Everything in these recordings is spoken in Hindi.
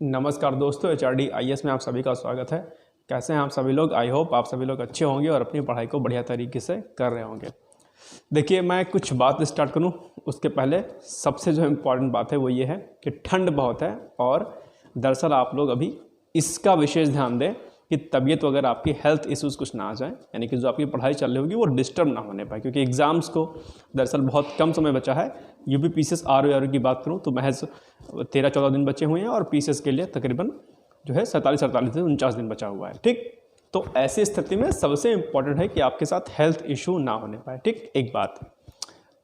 नमस्कार दोस्तों, HRD IAS में आप सभी का स्वागत है। कैसे हैं आप सभी लोग? आई होप आप सभी लोग अच्छे होंगे और अपनी पढ़ाई को बढ़िया तरीके से कर रहे होंगे। देखिए, मैं कुछ बात स्टार्ट करूं उसके पहले सबसे जो इम्पॉर्टेंट बात है वो ये है कि ठंड बहुत है और दरअसल आप लोग अभी इसका विशेष ध्यान दें कि तबीयत वगैरह आपकी हेल्थ इश्यूज़ कुछ ना आ जाए, यानी कि जो आपकी पढ़ाई चल रही होगी वो डिस्टर्ब ना होने पाए, क्योंकि एग्ज़ाम्स को दरअसल बहुत कम समय बचा है। UP PCS RO की बात करूं तो महज 13-14 दिन बचे हुए हैं और PCS के लिए तकरीबन जो है 47 से 49 दिन बचा हुआ है। ठीक, तो ऐसी स्थिति में सबसे इम्पॉर्टेंट है कि आपके साथ हेल्थ इशू ना होने पाए। ठीक, एक बात।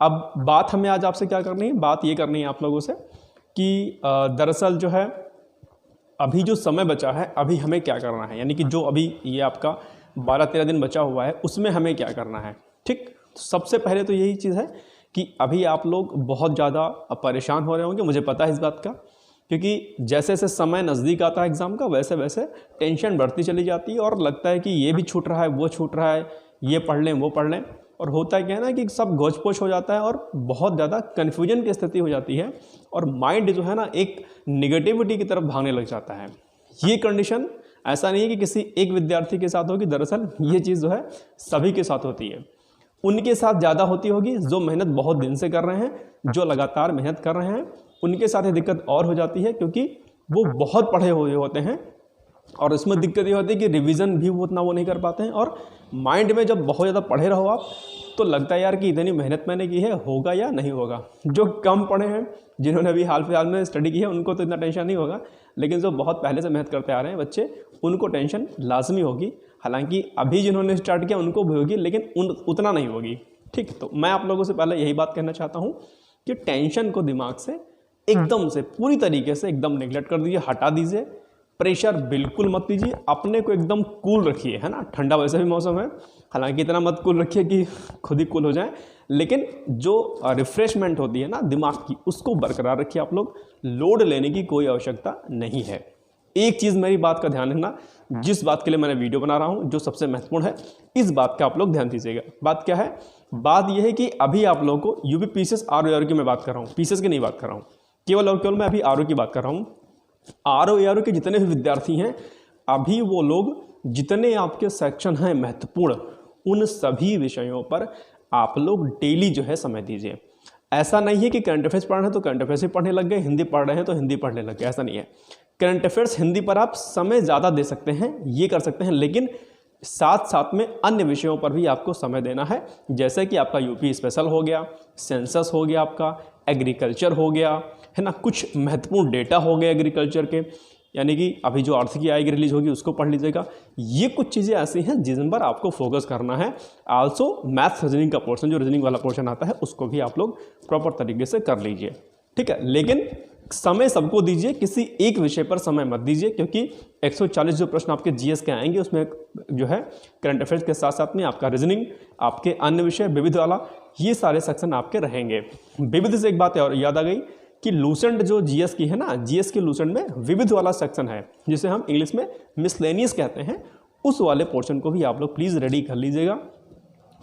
अब बात हमें आज आपसे क्या करनी है? बात ये करनी है आप लोगों से कि दरअसल जो है अभी जो समय बचा है अभी हमें क्या करना है, यानी कि जो अभी ये आपका 12-13 दिन बचा हुआ है उसमें हमें क्या करना है। ठीक, सबसे पहले तो यही चीज़ है कि अभी आप लोग बहुत ज़्यादा परेशान हो रहे होंगे, मुझे पता है इस बात का, क्योंकि जैसे जैसे समय नज़दीक आता है एग्ज़ाम का वैसे वैसे टेंशन बढ़ती चली जाती है और लगता है कि ये भी छूट रहा है, वो छूट रहा है, ये पढ़ लें, वो पढ़ लें, और होता है क्या है ना कि सब घोच-पोच हो जाता है और बहुत ज़्यादा कन्फ्यूजन की स्थिति हो जाती है और माइंड जो है ना एक नेगेटिविटी की तरफ भागने लग जाता है। ये कंडीशन ऐसा नहीं है कि किसी एक विद्यार्थी के साथ होगी, दरअसल ये चीज़ जो है सभी के साथ होती है। उनके साथ ज़्यादा होती होगी जो मेहनत बहुत दिन से कर रहे हैं, जो लगातार मेहनत कर रहे हैं, उनके साथ ये दिक्कत और हो जाती है क्योंकि वो बहुत पढ़े हुए होते हैं और इसमें दिक्कत ये होती है कि रिवीजन भी वो उतना वो नहीं कर पाते हैं और माइंड में जब बहुत ज़्यादा पढ़े रहो आप तो लगता है यार कि इतनी मेहनत मैंने की है, होगा या नहीं होगा। जो कम पढ़े हैं, जिन्होंने अभी हाल फिलहाल में स्टडी की है, उनको तो इतना टेंशन नहीं होगा, लेकिन जो बहुत पहले से मेहनत करते आ रहे हैं बच्चे, उनको टेंशन लाजमी होगी। हालांकि अभी जिन्होंने स्टार्ट किया उनको भी होगी, लेकिन उतना नहीं होगी। ठीक, तो मैं आप लोगों से पहले यही बात कहना चाहता हूँ कि टेंशन को दिमाग से एकदम से पूरी तरीके से एकदम नेगलेक्ट कर दीजिए, हटा दीजिए। प्रेशर बिल्कुल मत लीजिए, अपने को एकदम कूल रखिए, है ना। ठंडा वैसे भी मौसम है, हालांकि इतना मत कूल रखिए कि खुद ही कूल हो जाए, लेकिन जो रिफ्रेशमेंट होती है ना दिमाग की, उसको बरकरार रखिए। आप लोग लोड लेने की कोई आवश्यकता नहीं है। एक चीज़ मेरी बात का ध्यान रखना, जिस बात के लिए मैंने वीडियो बना रहा हूँ जो सबसे महत्वपूर्ण है, इस बात का आप लोग ध्यान दीजिएगा। बात क्या है? बात यह है कि अभी आप लोगों को UP PCS RO की मैं बात कर रहा हूँ, PCS की नहीं बात कर रहा हूँ, केवल और केवल मैं अभी RO की बात कर रहा हूँ। RO के जितने भी विद्यार्थी हैं, अभी वो लोग जितने आपके सेक्शन हैं महत्वपूर्ण, उन सभी विषयों पर आप लोग डेली जो है समय दीजिए। ऐसा नहीं है कि करंट अफेयर्स पढ़ रहे हैं तो करंट अफेयर्स ही पढ़ने लग गए, हिंदी पढ़ रहे हैं तो हिंदी पढ़ने लग गए, ऐसा नहीं है। करंट अफेयर्स हिंदी पर आप समय ज़्यादा दे सकते हैं, ये कर सकते हैं, लेकिन साथ साथ में अन्य विषयों पर भी आपको समय देना है, जैसे कि आपका UP स्पेशल हो गया, सेंसस हो गया, आपका एग्रीकल्चर हो गया, है ना, कुछ महत्वपूर्ण डेटा हो गए एग्रीकल्चर के, यानी कि अभी जो आर्थिकी आएगी रिलीज होगी उसको पढ़ लीजिएगा। ये कुछ चीज़ें ऐसी हैं जिन पर आपको फोकस करना है। आल्सो मैथ्स रीजनिंग का पोर्शन, जो रीजनिंग वाला पोर्शन आता है, उसको भी आप लोग प्रॉपर तरीके से कर लीजिए। ठीक है, लेकिन समय सबको दीजिए, किसी एक विषय पर समय मत दीजिए, क्योंकि 140 जो प्रश्न आपके GS के आएंगे उसमें जो है करंट अफेयर्स के साथ साथ में आपका रीजनिंग, आपके अन्य विषय, विविध वाला, ये सारे सेक्शन आपके रहेंगे। विविध से एक बात और याद आ गई कि लूसेंट जो GS की है ना, GS के लूसेंट में विविध वाला सेक्शन है, जिसे हम इंग्लिश में मिसलेनियस कहते हैं, उस वाले पोर्शन को भी आप लोग प्लीज़ रेडी कर लीजिएगा।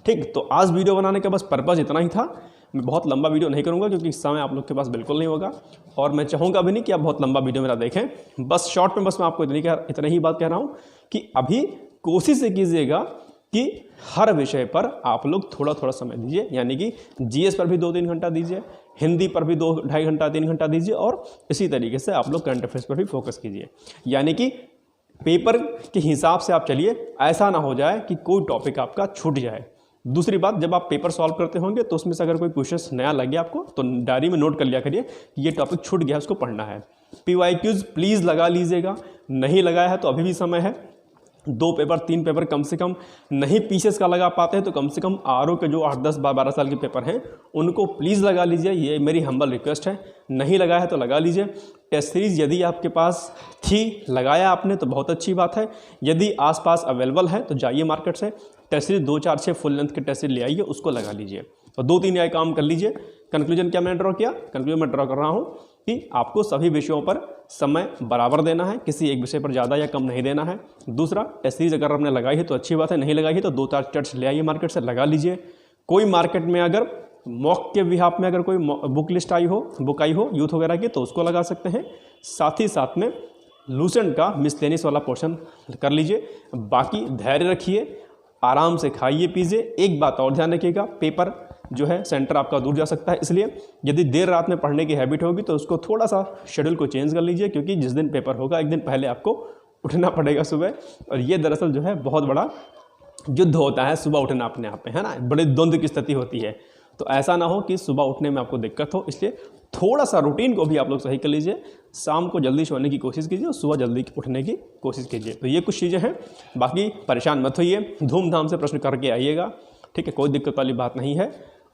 ठीक, तो आज वीडियो बनाने का बस पर्पज़ इतना ही था। मैं बहुत लंबा वीडियो नहीं करूंगा क्योंकि इस समय आप लोग के पास बिल्कुल नहीं होगा और मैं चाहूँगा भी नहीं कि आप बहुत लंबा वीडियो मेरा देखें। बस शॉर्ट में बस मैं आपको इतनी ही बात कह रहा हूँ कि अभी कोशिश ये कीजिएगा कि हर विषय पर आप लोग थोड़ा थोड़ा समय दीजिए, यानी कि GS पर भी 2-3 घंटा दीजिए, हिंदी पर भी 2-2.5 घंटा 3 घंटा दीजिए, और इसी तरीके से आप लोग करंट अफेयर्स पर भी फोकस कीजिए। यानी कि पेपर के हिसाब से आप चलिए, ऐसा ना हो जाए कि कोई टॉपिक आपका छूट जाए। दूसरी बात, जब आप पेपर सॉल्व करते होंगे तो उसमें से अगर कोई क्वेश्चन नया लगे आपको तो डायरी में नोट कर लिया करिए कि ये टॉपिक छूट गया, उसको पढ़ना है। PYQs प्लीज़ लगा लीजिएगा, नहीं लगाया है तो अभी भी समय है। 2 पेपर 3 पेपर कम से कम नहीं PCS का लगा पाते हैं तो कम से कम RO के जो 8-10-12 साल के पेपर हैं उनको प्लीज़ लगा लीजिए, ये मेरी हम्बल रिक्वेस्ट है। नहीं लगा है तो लगा लीजिए। टेस्ट सीरीज़ यदि आपके पास थी, लगाया आपने तो बहुत अच्छी बात है, यदि आसपास अवेलेबल है तो जाइए मार्केट से टेस्ट सीरीज 2-4-6 फुल लेंथ के टेस्ट सीरीज ले आइए, उसको लगा लीजिए और 2-3 नए काम कर लीजिए। कंक्लूजन क्या मैंने ड्रॉ किया? कंक्लूजन मैं ड्रॉ कर रहा हूँ कि आपको सभी विषयों पर समय बराबर देना है, किसी एक विषय पर ज़्यादा या कम नहीं देना है। दूसरा, टेस्ट सीरीज अगर आपने लगाई है तो अच्छी बात है, नहीं लगाई है तो 2-4 टेस्ट ले आइए मार्केट से, लगा लीजिए। कोई मार्केट में अगर मॉक के बिहाफ में अगर कोई बुक लिस्ट आई हो, बुक आई हो यूथ वगैरह की, तो उसको लगा सकते हैं। साथ ही साथ में लूसेंट का मिसलेनियस वाला पोर्शन कर लीजिए। बाकी धैर्य रखिए, आराम से खाइए पीजिए। एक बात और ध्यान रखिएगा, पेपर जो है सेंटर आपका दूर जा सकता है, इसलिए यदि देर रात में पढ़ने की हैबिट होगी तो उसको थोड़ा सा शेड्यूल को चेंज कर लीजिए, क्योंकि जिस दिन पेपर होगा एक दिन पहले आपको उठना पड़ेगा सुबह। और ये दरअसल जो है बहुत बड़ा युद्ध होता है सुबह उठना अपने आप में, है ना, बड़े द्वंद्व की स्थिति होती है। तो ऐसा ना हो कि सुबह उठने में आपको दिक्कत हो, इसलिए थोड़ा सा रूटीन को भी आप लोग सही कर लीजिए। शाम को जल्दी सोने की कोशिश कीजिए और सुबह जल्दी उठने की कोशिश कीजिए। तो ये कुछ चीज़ें हैं, बाकी परेशान मत होइए, धूमधाम से प्रश्न करके आइएगा, ठीक है, कोई दिक्कत वाली बात नहीं है।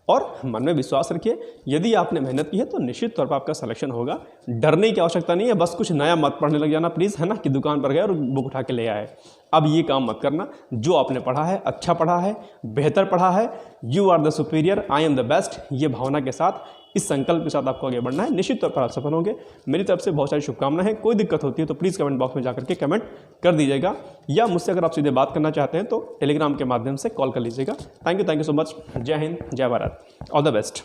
और मन में विश्वास रखिए, यदि आपने मेहनत की है तो निश्चित तौर पर आपका सिलेक्शन होगा। डरने की आवश्यकता नहीं है, बस कुछ नया मत पढ़ने लग जाना प्लीज़, है ना, कि दुकान पर गए और बुक उठा के ले आए। अब ये काम मत करना। जो आपने पढ़ा है, अच्छा पढ़ा है, बेहतर पढ़ा है, you are the superior, I am the best, ये भावना के साथ, इस संकल्प के साथ आपको आगे बढ़ना है। निश्चित तौर पर आप सफल होंगे। मेरी तरफ से बहुत सारी शुभकामनाएं हैं। कोई दिक्कत होती है तो प्लीज़ कमेंट बॉक्स में जाकर के कमेंट कर दीजिएगा, या मुझसे अगर आप सीधे बात करना चाहते हैं तो टेलीग्राम के माध्यम से कॉल कर लीजिएगा। Thank you so much. जय हिंद, जय भारत, ऑल द बेस्ट।